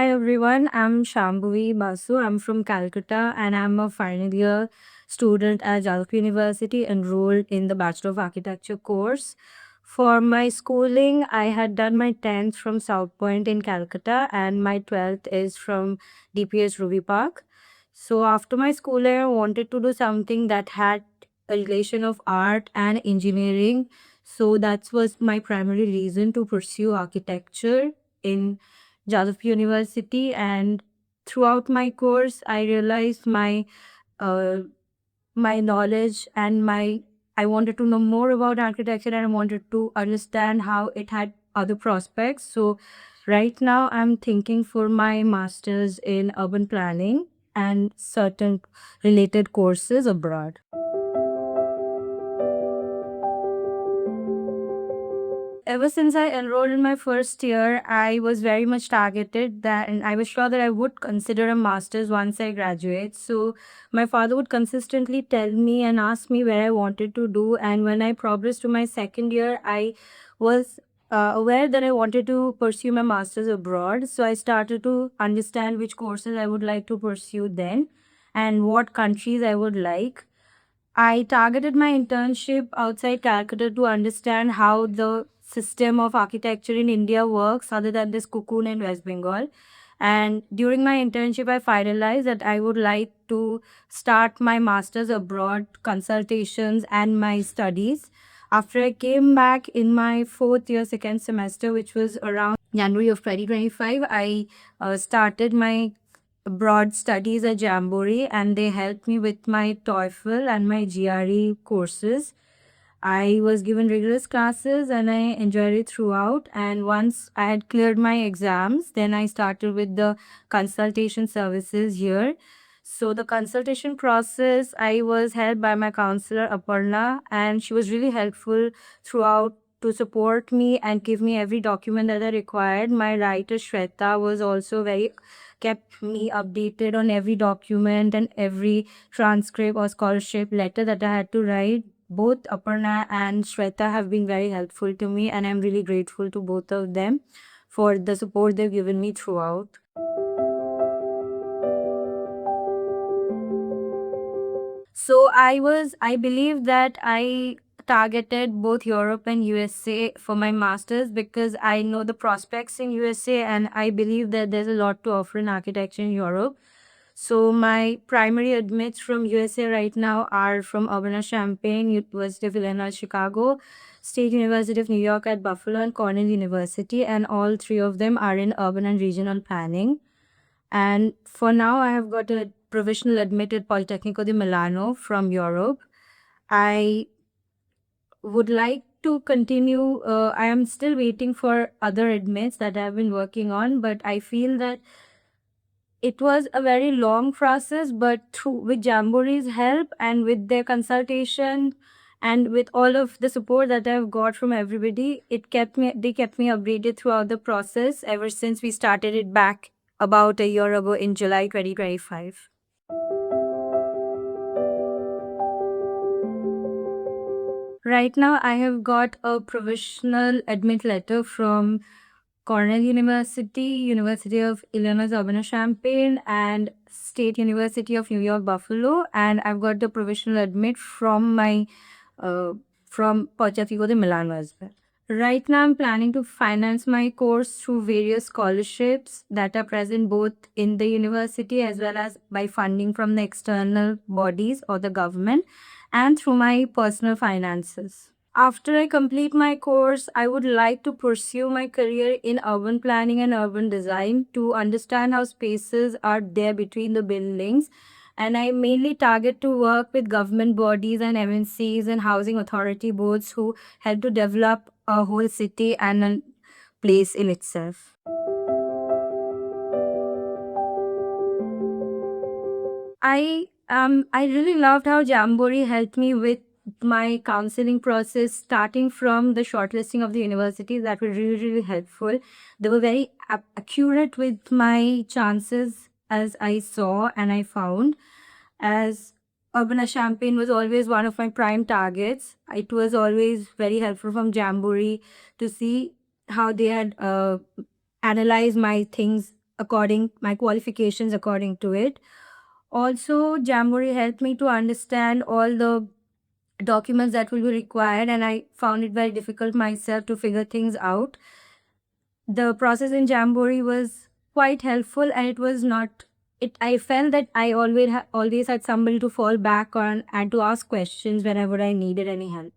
Hi everyone, I'm Shambhavi Basu. I'm from Calcutta and I'm a final year student at Jalkar University enrolled in the Bachelor of Architecture course. For my schooling, I had done my 10th from South Point in Calcutta and my 12th is from DPS Ruby Park. So after my schooling, I wanted to do something that had a relation of art and engineering. So that was my primary reason to pursue architecture in Jadavpur University. And throughout my course, I realized uh, my knowledge and my I wanted to know more about architecture and I wanted to understand how it had other prospects. So right now I'm thinking for my master's in urban planning and certain related courses abroad. Ever since I enrolled in my first year, I was very much targeted that, and I was sure that I would consider a master's once I graduate. So my father would consistently tell me and ask me where I wanted to do. And when I progressed to my second year, I was aware that I wanted to pursue my master's abroad. So I started to understand which courses I would like to pursue then and what countries I would like. I targeted my internship outside Calcutta to understand how the system of architecture in India works, other than this cocoon in West Bengal. And during my internship, I finalized that I would like to start my master's abroad consultations and my studies. After I came back in my fourth year, second semester, which was around January of 2025, I started my abroad studies at Jamboree and they helped me with my TOEFL and my GRE courses. I was given rigorous classes and I enjoyed it throughout. And once I had cleared my exams, then I started with the consultation services here. So the consultation process, I was helped by my counselor Aparna, and she was really helpful throughout to support me and give me every document that I required. My writer Shweta was also very kept me updated on every document and every transcript or scholarship letter that I had to write. Both Aparna and Shweta have been very helpful to me, and I'm really grateful to both of them for the support they've given me throughout. So I believe that I targeted both Europe and USA for my masters because I know the prospects in USA and I believe that there's a lot to offer in architecture in Europe. So my primary admits from USA right now are from Urbana-Champaign, University of Illinois, Chicago, State University of New York at Buffalo, and Cornell University, and all three of them are in urban and regional planning. And for now, I have got a provisional admit at Politecnico di Milano from Europe. I would like to continue. I am still waiting for other admits that I've been working on, but I feel that it was a very long process. But through with Jamboree's help and with their consultation and with all of the support that I've got from everybody, they kept me updated throughout the process ever since we started it back about a year ago in July 2025. Right now, I have got a provisional admit letter from Cornell University, University of Illinois Urbana-Champaign, and State University of New York Buffalo, and I've got the provisional admit from my from Politecnico di Milano as well. Right now, I'm planning to finance my course through various scholarships that are present both in the university as well as by funding from the external bodies or the government and through my personal finances. After I complete my course, I would like to pursue my career in urban planning and urban design to understand how spaces are there between the buildings. And I mainly target to work with government bodies and MNCs and housing authority boards who help to develop a whole city and a place in itself. I really loved how Jamboree helped me with my counseling process, starting from the shortlisting of the universities that were really helpful. They were very accurate with my chances as I saw and I found. As Urbana Champaign was always one of my prime targets, it was always very helpful from Jamboree to see how they had analyzed my things my qualifications according to it. Also, Jamboree helped me to understand all the documents that will be required, and I found it very difficult myself to figure things out. The process in Jamboree was quite helpful, and it was not. It I felt that I always had somebody to fall back on and to ask questions whenever I needed any help.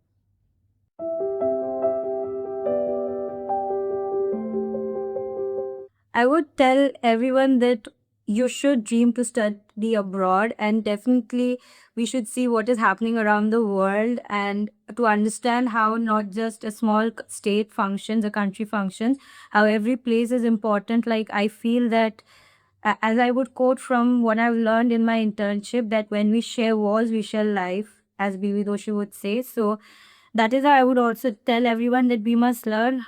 I would tell everyone that you should dream to study abroad, and definitely we should see what is happening around the world and to understand how not just a small state functions, a country functions, how every place is important. Like, I feel that, as I would quote from what I've learned in my internship, that when we share walls, we share life, as B.V. Doshi would say. So that is how I would also tell everyone that we must learn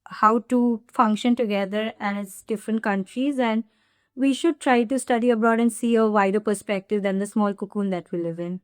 how to function together as different countries, and we should try to study abroad and see a wider perspective than the small cocoon that we live in.